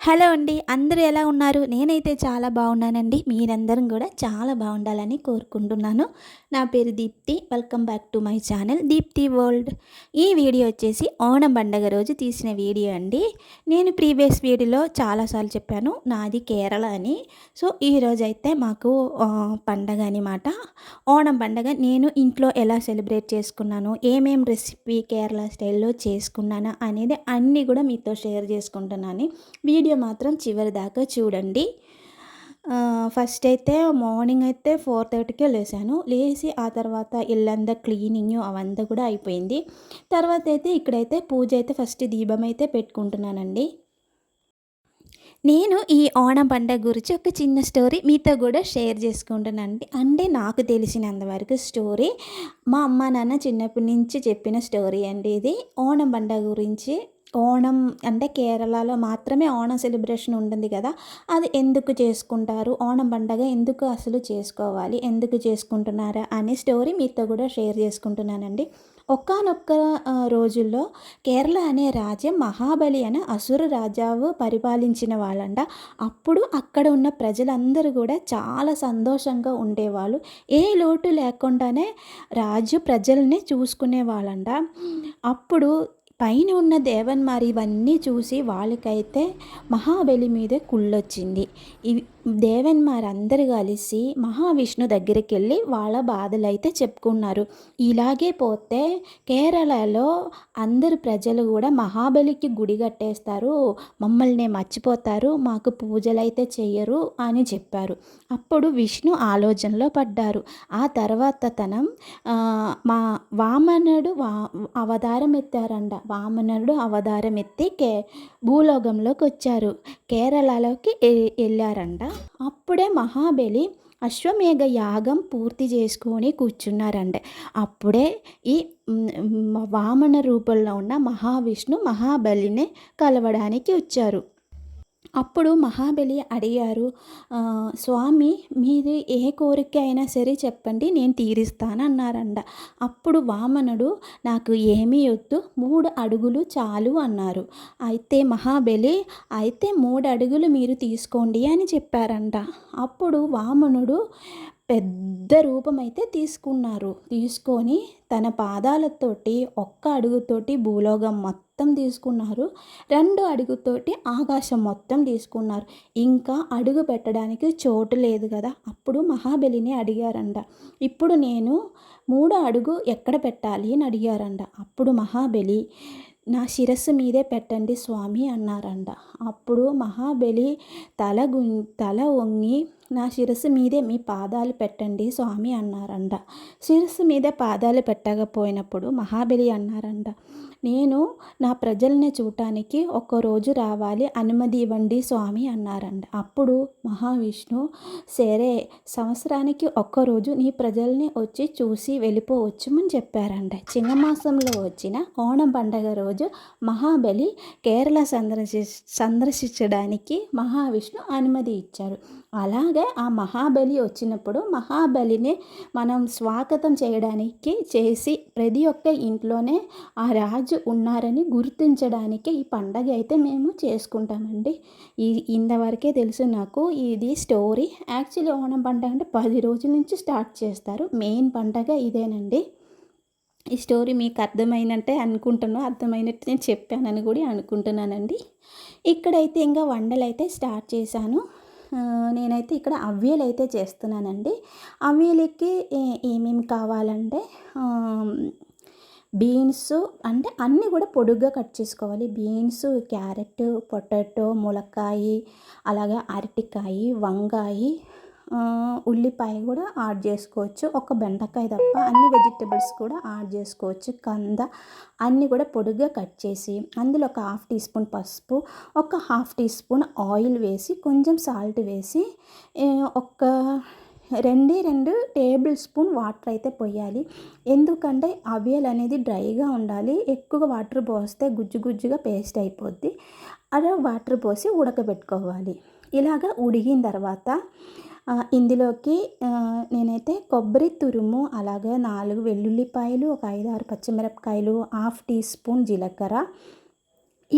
Hello అండి. అందరూ ఎలా ఉన్నారు? నేనైతే చాలా బాగున్నానండి. మీరందరం కూడా చాలా బాగుండాలని కోరుకుంటున్నాను. నా పేరు Deepti. Welcome back to my channel Deepti world. ఈ వీడియో వచ్చేసి ఓణం పండగ రోజు తీసిన వీడియో అండి. నేను ప్రీవియస్ వీడియోలో చాలాసార్లు చెప్పాను నాది కేరళ అని. సో ఈరోజు అయితే మాకు పండగ అనమాట. ఓణం పండగ నేను ఇంట్లో ఎలా సెలబ్రేట్ చేసుకున్నాను, ఏమేం రెసిపీ కేరళ స్టైల్లో చేసుకున్నాను అనేది అన్నీ కూడా మీతో షేర్ చేసుకుంటున్నాను. వీడియో మాత్రం చివరి దాకా చూడండి. ఫస్ట్ అయితే మార్నింగ్ అయితే 4:30కే లేసాను. లేచి ఆ తర్వాత ఇల్లంతా క్లీనింగ్ అవంతా కూడా అయిపోయింది. తర్వాత అయితే ఇక్కడైతే పూజ అయితే ఫస్ట్ దీపం అయితే పెట్టుకుంటున్నానండి. నేను ఈ ఓణం పండగ గురించి ఒక చిన్న స్టోరీ మీతో కూడా షేర్ చేసుకుంటున్నానండి. అంటే నాకు తెలిసినంతవరకు స్టోరీ మా అమ్మ నాన్న చిన్నప్పటి నుంచి చెప్పిన స్టోరీ అండి ఇది. ఓణం పండగ గురించి. ఓణం అంటే కేరళలో మాత్రమే ఓణం సెలబ్రేషన్ ఉంటుంది కదా, అది ఎందుకు చేసుకుంటారు, ఓణం పండగ ఎందుకు అసలు చేసుకోవాలి, ఎందుకు చేసుకుంటున్నారా అనే స్టోరీ మీతో కూడా షేర్ చేసుకుంటున్నానండి. ఒకానొక్క రోజుల్లో కేరళ అనే రాజ్యం మహాబలి అనే అసుర రాజావు పరిపాలించిన వాళ్ళంట. అప్పుడు అక్కడ ఉన్న ప్రజలందరూ కూడా చాలా సంతోషంగా ఉండేవాళ్ళు. ఏ లోటు లేకుండానే రాజు ప్రజల్ని చూసుకునే వాళ్ళంట. అప్పుడు పైన ఉన్న దేవన్మారి ఇవన్నీ చూసి వాళ్ళకైతే మహాబలి మీదే కుళ్ళొచ్చింది. ఇవి దేవన్మార్ అందరు కలిసి మహావిష్ణు దగ్గరికి వెళ్ళి వాళ్ళ బాధలు అయితే చెప్పుకున్నారు. ఇలాగే పోతే కేరళలో అందరు ప్రజలు కూడా మహాబలికి గుడి కట్టేస్తారు, మమ్మల్ని మర్చిపోతారు, మాకు పూజలు అయితే చెయ్యరు అని చెప్పారు. అప్పుడు విష్ణు ఆలోచనలో పడ్డారు. ఆ తర్వాత మా వామనుడు అవతారం ఎత్తారంట. వామనుడు అవతారం ఎత్తి భూలోకంలోకి వచ్చారు, కేరళలోకి వెళ్ళారంట. అప్పుడే మహాబలి అశ్వమేఘ యాగం పూర్తి చేసుకొని కూర్చున్నారంట. అప్పుడే ఈ వామన రూపంలో ఉన్న మహావిష్ణు మహాబలిని కలవడానికి వచ్చారు. అప్పుడు మహాబలి అడిగారు, స్వామి మీరు ఏ కోరిక అయినా సరే చెప్పండి, నేను తీరుస్తాను అన్నారంట. అప్పుడు వామనుడు నాకు ఏమీ వద్దు, 3 అడుగులు చాలు అన్నారు. అయితే మహాబలి అయితే 3 అడుగులు మీరు తీసుకోండి అని చెప్పారంట. అప్పుడు వామనుడు పెద్ద రూపం అయితే తీసుకొని తన పాదాలతోటి ఒక్క అడుగుతోటి భూలోకం మొత్తం తీసుకున్నారు, 2 అడుగుతోటి ఆకాశం మొత్తం తీసుకున్నారు. ఇంకా అడుగు పెట్టడానికి చోటు లేదు కదా. అప్పుడు మహాబలిని అడిగారంట, ఇప్పుడు నేను 3 అడుగు ఎక్కడ పెట్టాలి అని అడిగారంట. అప్పుడు మహాబలి నా శిరస్సు మీదే పెట్టండి స్వామి అన్నారంట. అప్పుడు మహాబలి తల వంగి నా శిరస్సు మీదే మీ పాదాలు పెట్టండి స్వామి అన్నారంట. శిరస్సు మీద పాదాలు పెట్టకపోయినప్పుడు మహాబలి అన్నారంట, నేను నా ప్రజల్ని చూడటానికి ఒక్కరోజు రావాలి, అనుమతి ఇవ్వండి స్వామి అన్నారంట. అప్పుడు మహావిష్ణు సరే సంవత్సరానికి ఒక్కరోజు నీ ప్రజల్ని వచ్చి చూసి వెళ్ళిపోవచ్చు అని చెప్పారంట. చిన్నమాసంలో వచ్చిన ఓణం పండగ రోజు మహాబలి కేరళ సందర్శించడానికి మహావిష్ణు అనుమతి ఇచ్చారు. అలాగే ఆ మహాబలి వచ్చినప్పుడు మహాబలిని మనం స్వాగతం చేయడానికి చేసి ప్రతి ఒక్క ఇంట్లోనే ఆ రాజు ఉన్నారని గుర్తించడానికి ఈ పండగ అయితే మేము చేసుకుంటామండి. ఇంతవరకే తెలుసు నాకు ఇది స్టోరీ. యాక్చువల్లీ ఓణం పండగ అంటే 10 రోజుల నుంచి స్టార్ట్ చేస్తారు. మెయిన్ పండగ ఇదేనండి. ఈ స్టోరీ మీకు అర్థమైనట్టు నేను చెప్పానని కూడా అనుకుంటున్నానండి. ఇక్కడైతే ఇంకా వంటలు అయితే స్టార్ట్ చేశాను. నేనైతే ఇక్కడ అవ్యలు అయితే చేస్తున్నానండి. అవ్యలకి ఏమేమి కావాలంటే బీన్స్ అంటే అన్నీ కూడా పొడుగ్గా కట్ చేసుకోవాలి. బీన్స్, క్యారెట్, పొటాటో, ములక్కాయ, అలాగే అరటికాయ, వంకాయ, ఉల్లిపాయ కూడా యాడ్ చేసుకోవచ్చు. ఒక బెండకాయ తప్ప అన్ని వెజిటబుల్స్ కూడా యాడ్ చేసుకోవచ్చు. కంద అన్నీ కూడా పొడుగ్గా కట్ చేసి అందులో ఒక 1/2 టీ స్పూన్ పసుపు, ఒక 1/2 టీ స్పూన్ ఆయిల్ వేసి కొంచెం సాల్ట్ వేసి ఒక 2 టేబుల్ స్పూన్ వాటర్ అయితే పోయాలి. ఎందుకంటే అవియల్ అనేది డ్రైగా ఉండాలి. ఎక్కువ వాటర్ పోస్తే గుజ్జుగా పేస్ట్ అయిపోద్ది. అలా వాటర్ పోసి ఉడకబెట్టుకోవాలి. ఇలాగా ఉడికిన తర్వాత ఇందులోకి నేనైతే కొబ్బరి తురుము, అలాగే 4 వెల్లుల్లిపాయలు, ఒక 5-6 పచ్చిమిరపకాయలు, 1/2 టీ స్పూన్ జీలకర్ర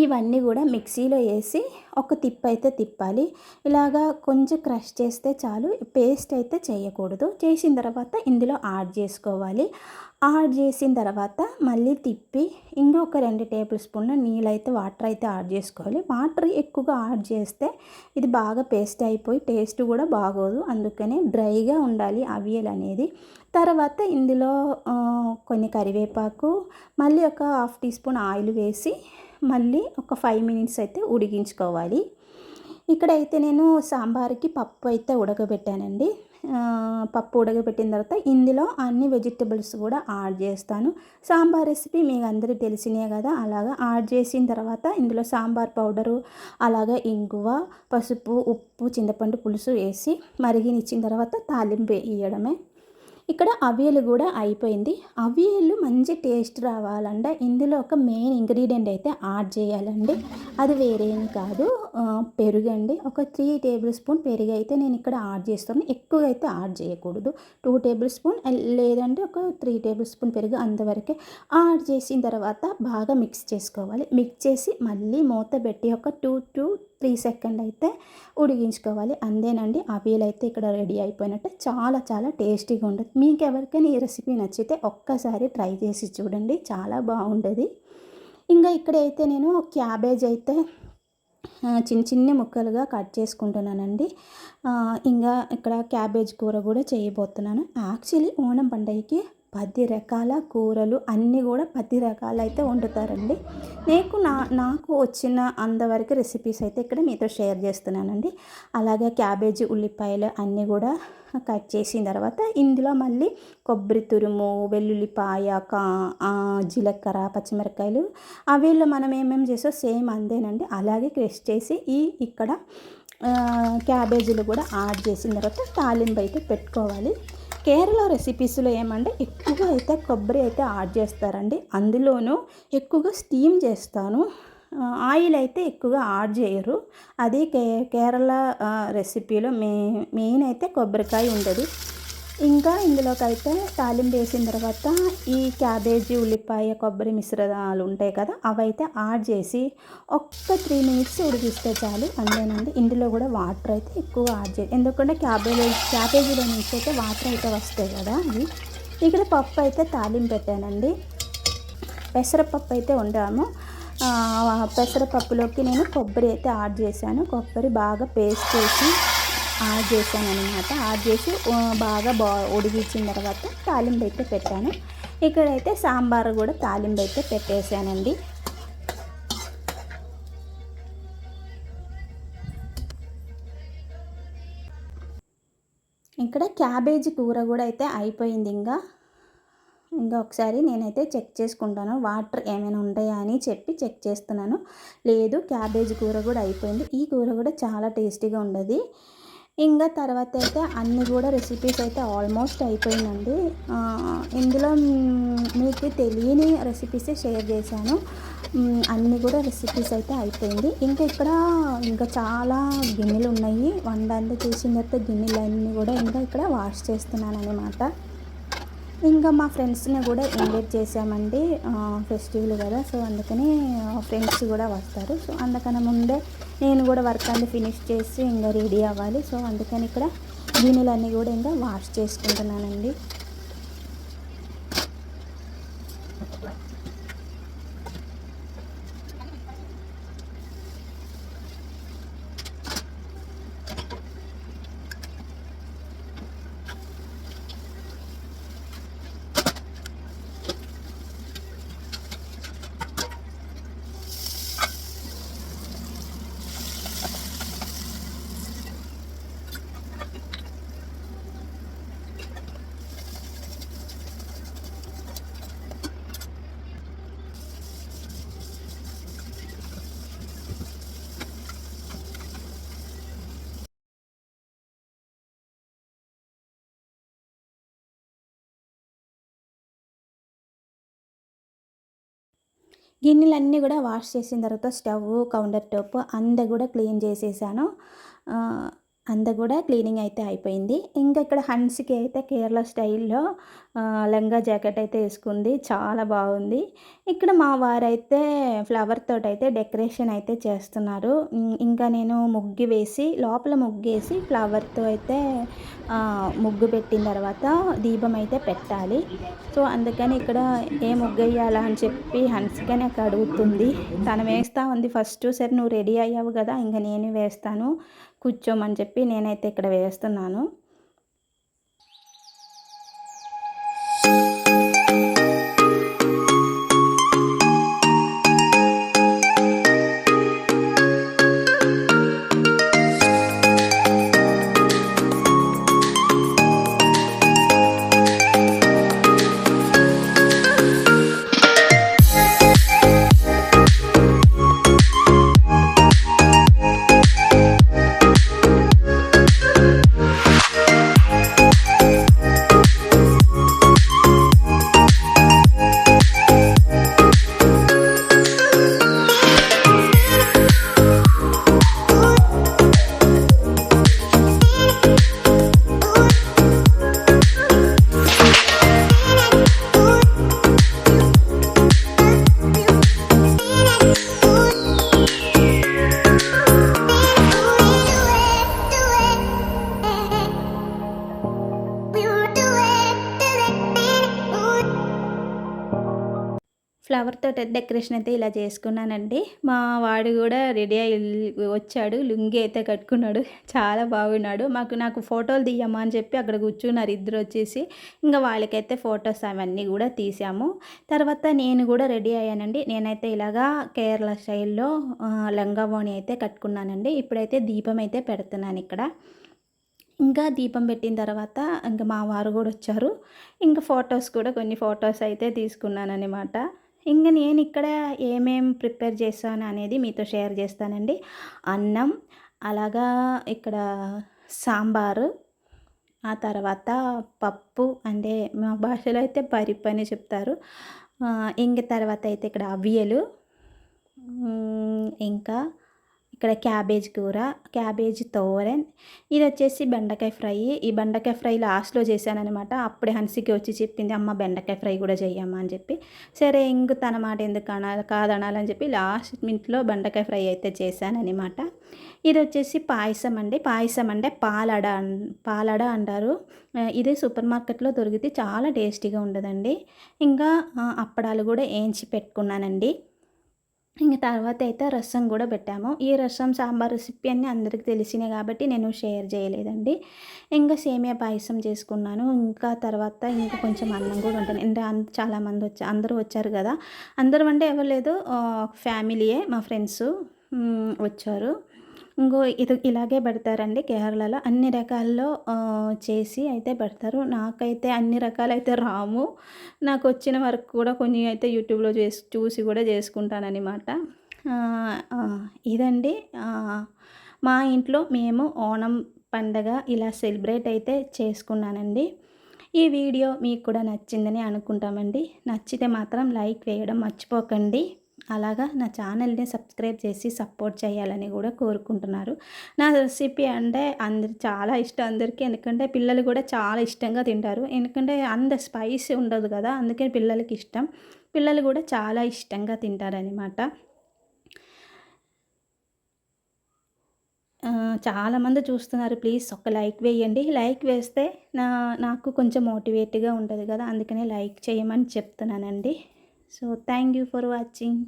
ఇవన్నీ కూడా మిక్సీలో వేసి ఒక తిప్పైతే తిప్పాలి. ఇలాగా కొంచెం క్రష్ చేస్తే చాలు, పేస్ట్ అయితే చేయకూడదు. చేసిన తర్వాత ఇందులో యాడ్ చేసుకోవాలి. యాడ్ చేసిన తర్వాత మళ్ళీ తిప్పి ఇంకొక 2 టేబుల్ స్పూన్ల నీళ్ళైతే వాటర్ అయితే యాడ్ చేసుకోవాలి. వాటర్ ఎక్కువగా యాడ్ చేస్తే ఇది బాగా పేస్ట్ అయిపోయి టేస్ట్ కూడా బాగోదు. అందుకనే డ్రైగా ఉండాలి అవియల్ అనేది. తర్వాత ఇందులో కొన్ని కరివేపాకు, మళ్ళీ ఒక హాఫ్ టీ స్పూన్ ఆయిల్ వేసి మళ్ళీ ఒక 5 మినిట్స్ అయితే ఉడికించుకోవాలి. ఇక్కడైతే నేను సాంబార్కి పప్పు అయితే ఉడకబెట్టానండి. పప్పు ఉడకబెట్టిన తర్వాత ఇందులో అన్ని వెజిటబుల్స్ కూడా యాడ్ చేస్తాను. సాంబార్ రెసిపీ మీకు అందరికీ తెలిసినే కదా. అలాగా యాడ్ చేసిన తర్వాత ఇందులో సాంబార్ పౌడరు, అలాగే ఇంగువ, పసుపు, ఉప్పు, చింతపండు పులుసు వేసి మరిగినిచ్చిన తర్వాత తాలింపు వేయడమే. ఇక్కడ అవియలు కూడా అయిపోయింది. అవియలు మంచి టేస్ట్ రావాలంటే ఇందులో ఒక మెయిన్ ఇంగ్రీడియంట్ అయితే యాడ్ చేయాలండి. అది వేరేమి కాదు, పెరుగండి. ఒక 3 టేబుల్ స్పూన్ పెరుగు అయితే నేను ఇక్కడ యాడ్ చేస్తాను. ఎక్కువగా అయితే యాడ్ చేయకూడదు. 2 టేబుల్ స్పూన్ లేదంటే ఒక 3 టేబుల్ స్పూన్ పెరుగు అంతవరకే యాడ్ చేసిన తర్వాత బాగా మిక్స్ చేసుకోవాలి. మిక్స్ చేసి మళ్ళీ మూత పెట్టి ఒక 2 to 3 సెకండ్ అయితే ఉడికించుకోవాలి. అంతేనండి, అవియల్ అయితే ఇక్కడ రెడీ అయిపోయినట్టే. చాలా చాలా టేస్టీగా ఉంటుంది. మీకు ఎవరికైనా ఈ రెసిపీ నచ్చితే ఒక్కసారి ట్రై చేసి చూడండి, చాలా బాగుంటుంది. ఇంకా ఇక్కడైతే నేను క్యాబేజ్ అయితే చిన్న చిన్న ముక్కలుగా కట్ చేసుకుంటున్నానండి. ఇంకా ఇక్కడ క్యాబేజ్ కూర కూడా చేయబోతున్నాను. యాక్చువల్లీ ఓణం పండుగకి 10 రకాల కూరలు అన్నీ కూడా 10 రకాలు అయితే వండుతారండి. నాకు వచ్చిన అంతవరకు రెసిపీస్ అయితే ఇక్కడ మీతో షేర్ చేస్తున్నానండి. అలాగే క్యాబేజీ, ఉల్లిపాయలు అన్నీ కూడా కట్ చేసిన తర్వాత ఇందులో మళ్ళీ కొబ్బరి తురుము, వెల్లుల్లిపాయ, జీలకర్ర, పచ్చిమిరపకాయలు అవిలో మనం ఏమేమి చేసో సేమ్ అంతేనండి. అలాగే క్రష్ చేసి ఇక్కడ క్యాబేజీలు కూడా యాడ్ చేసిన తర్వాత తాలింపు అయితే పెట్టుకోవాలి. కేరళ రెసిపీస్లో ఏమంటే ఎక్కువగా అయితే కొబ్బరి అయితే యాడ్ చేస్తారండి. అందులోనూ ఎక్కువగా స్టీమ్ చేస్తాను. ఆయిల్ అయితే ఎక్కువగా యాడ్ చేయరు. అది కేరళ రెసిపీలో మెయిన్ అయితే కొబ్బరికాయ ఉండదు. ఇంకా ఇందులోకైతే తాలింపు వేసిన తర్వాత ఈ క్యాబేజీ, ఉల్లిపాయ, కొబ్బరి మిశ్రమాలు ఉంటాయి కదా, అవైతే యాడ్ చేసి ఒక్క 3 మినిట్స్ ఉడికిస్తే చాలు. అంతేనండి. ఇందులో కూడా వాటర్ అయితే ఎక్కువ యాడ్ చేయాలి, ఎందుకంటే క్యాబేజీలో నుంచి అయితే వాటర్ అయితే వస్తాయి కదా అవి. ఇక్కడ పప్పు అయితే తాలింపు పెట్టానండి. పెసరపప్పు అయితే వండాము. పెసరపప్పులోకి నేను కొబ్బరి అయితే యాడ్ చేశాను. కొబ్బరి బాగా పేస్ట్ చేసి యాడ్ చేశాను అనమాట. యాడ్ చేసి బాగా ఉడికించిన తర్వాత తాలింపు అయితే పెట్టాను. ఇక్కడైతే సాంబార్ కూడా తాలింపు అయితే పెట్టేశానండి. ఇక్కడ క్యాబేజీ కూర కూడా అయితే అయిపోయింది. ఇంకా ఒకసారి నేనైతే చెక్ చేసుకుంటాను, వాటర్ ఏమైనా ఉంటాయా అని చెక్ చేస్తున్నాను. లేదు, క్యాబేజీ కూర కూడా అయిపోయింది. ఈ కూర కూడా చాలా టేస్టీగా ఉండదు. ఇంకా తర్వాత అయితే అన్నీ కూడా రెసిపీస్ అయితే ఆల్మోస్ట్ అయిపోయిందండి. ఇందులో మీకు తెలియని రెసిపీసే షేర్ చేశాను. అన్నీ కూడా రెసిపీస్ అయితే అయిపోయింది. ఇంకా చాలా గిన్నెలు ఉన్నాయి. వంట అంతా చేసిన తర్వాత గిన్నెలన్నీ కూడా ఇక్కడ వాష్ చేస్తున్నాను అనమాట. ఇంకా మా ఫ్రెండ్స్ని కూడా ఇన్వైట్ చేసామండి. ఫెస్టివల్ కదా, సో అందుకని ఫ్రెండ్స్ కూడా వస్తారు. సో అందుకని ముందే నేను కూడా వర్క్ అన్ని ఫినిష్ చేసి ఇంకా రెడీ అవ్వాలి. సో అందుకని ఇక్కడ గిన్నెలన్నీ కూడా ఇంకా వాష్ చేసుకుంటున్నానండి. గిన్నెలన్నీ కూడా వాష్ చేసిన తర్వాత స్టవ్, కౌంటర్ టాప్ అంతా కూడా క్లీన్ చేసేసాను. అంతా కూడా క్లీనింగ్ అయితే అయిపోయింది. ఇంకా ఇక్కడ హన్స్‌కి అయితే కేరళ స్టైల్‌లో లంగా జాకెట్ అయితే ఏసుకుంది. చాలా బాగుంది. ఇక్కడ మా వారైతే ఫ్లవర్ తోటైతే డెకరేషన్ అయితే చేస్తున్నారు. ఇంకా నేను ముగ్గు వేసి లోపల ముగ్గేసి ఫ్లవర్‌తో అయితే ముగ్గు పెట్టిన తర్వాత దీపం అయితే పెట్టాలి. సో, అందుకని ఇక్కడ ఏ ముగ్గెయ్యాలా అని చెప్పి హన్సిక నాకు అడుగుతుంది. తను వేస్తా ఉంది ఫస్టు. సరే నువ్వు రెడీ అయ్యావు గదా! ఇంక నేను వేస్తాను కూర్చోమని చెప్పి నేనైతే ఇక్కడ వేస్తున్నాను. ఫ్లవర్‌తో డెకరేషన్ అయితే ఇలా చేసుకున్నానండి. మా వాడు గూడా రెడీ అయ్యి వచ్చాడు. లుంగీ అయితే కట్టుకున్నాడు. చాలా బాగున్నాడు. నాకు ఫోటోలు తీయమ్మా అని చెప్పి అక్కడ కూర్చున్నారు ఇద్దరొచ్చేసి. ఇంక వాళ్ళకైతే ఫోటోస్ అవన్నీ గూడా తీసాము. తర్వాత నేను గూడా రెడీ అయ్యానండి. నేనైతే ఇలాగా కేరళ స్టైల్‌లో లంగా ఓణి అయితే కట్టుకున్నానండి. ఇప్పుడైతే దీపం అయితే పెడుతున్నాను ఇక్కడ. ఇంకా దీపం పెట్టిన తర్వాత ఇంక మా వారు గూడా వచ్చారు. ఇంక ఫోటోస్ కూడా కొన్ని ఫోటోస్ అయితే తీసుకున్నాననమాట. ఇంక నేనిక్కడ ఏమేం ప్రిపేర్ చేశాను అనేది మీతో షేర్ చేస్తానండి. అన్నం, అలాగా ఇక్కడ సాంబారు, ఆ తర్వాత పప్పు అంటే మా భాషలో అయితే పరిపు అని చెప్తారు. ఇంక తర్వాత అయితే ఇక్కడ అవియలు, ఇంకా ఇక్కడ క్యాబేజ్ కూర, క్యాబేజ్ తోరన్, ఇదొచ్చేసి బెండకాయ ఫ్రై. ఈ బెండకాయ ఫ్రై లాస్ట్‌లో చేశాననమాట. అప్పుడే హన్సిక వచ్చి చెప్పింది, "అమ్మ బెండకాయ ఫ్రై కూడా చెయ్యమ్మా" అని చెప్పి. సరే ఇంక తన మాట ఎందుకు కాదనాలని చెప్పి లాస్ట్ మినిట్‌లో బెండకాయ ఫ్రై అయితే చేశాననమాట. ఇదొచ్చేసి పాయసం అండి. పాయసం అంటే పాలడ అంటారు. ఇది సూపర్ మార్కెట్‌లో దొరికితే చాలా టేస్టీగా ఉంటదండి. ఇంకా అప్పడాలు కూడా ఏంచి పెట్టుకున్నానండి. ఇంక తర్వాత అయితే రసం గూడా పెట్టాము. ఈ రసం, సాంబార్ రెసిపీ అన్నీ అందరికి తెలిసినయి గాబట్టి నేను షేర్ జేయలేదండి. ఇంక సేమియా పాయసం చేసుకున్నాను. ఇంకా తర్వాత ఇంకా కొంచెం అన్నం గూడా ఉంటుంది. అంటే చాలామంది అందరూ వచ్చారు గదా! అందరం అంటే ఎవరు లేదు, ఫ్యామిలీయే మా ఫ్రెండ్సు వచ్చారు. ఇది ఇలాగే పెడతారండి కేరళలో. అన్ని రకాల్లో చేసి అయితే పెడతారు. నాకైతే అన్ని రకాలైతే రావు. నాకొచ్చిన వరకు కూడా కొన్ని అయితే యూట్యూబ్‌లో చూసి కూడా చేసుకుంటాననమాట. ఇదండి మా ఇంట్లో మేము ఓణం పండగ ఇలా సెలబ్రేట్ అయితే చేసుకున్నానండి. ఈ వీడియో మీకు కూడా నచ్చిందని అనుకుంటామండి. నచ్చితే మాత్రం లైక్ వేయడం మర్చిపోకండి. అలాగా నా ఛానల్ని సబ్స్క్రైబ్ చేసి సపోర్ట్ చేయాలని కూడా కోరుకుంటున్నారు. నా రెసిపీ అంటే చాలా ఇష్టం అందరికీ. ఎందుకంటే పిల్లలు కూడా చాలా ఇష్టంగా తింటారు. ఎందుకంటే అంత స్పైసీ ఉండదు కదా, అందుకని పిల్లలకి ఇష్టం. పిల్లలు కూడా చాలా ఇష్టంగా తింటారనమాట. చాలామంది చూస్తున్నారు. ప్లీజ్ ఒక లైక్ వేయండి. లైక్ వేస్తే నాకు కొంచెం మోటివేట్‌గా ఉంటది కదా, అందుకనే లైక్ చేయమని చెప్తున్నానండి. So thank you for watching.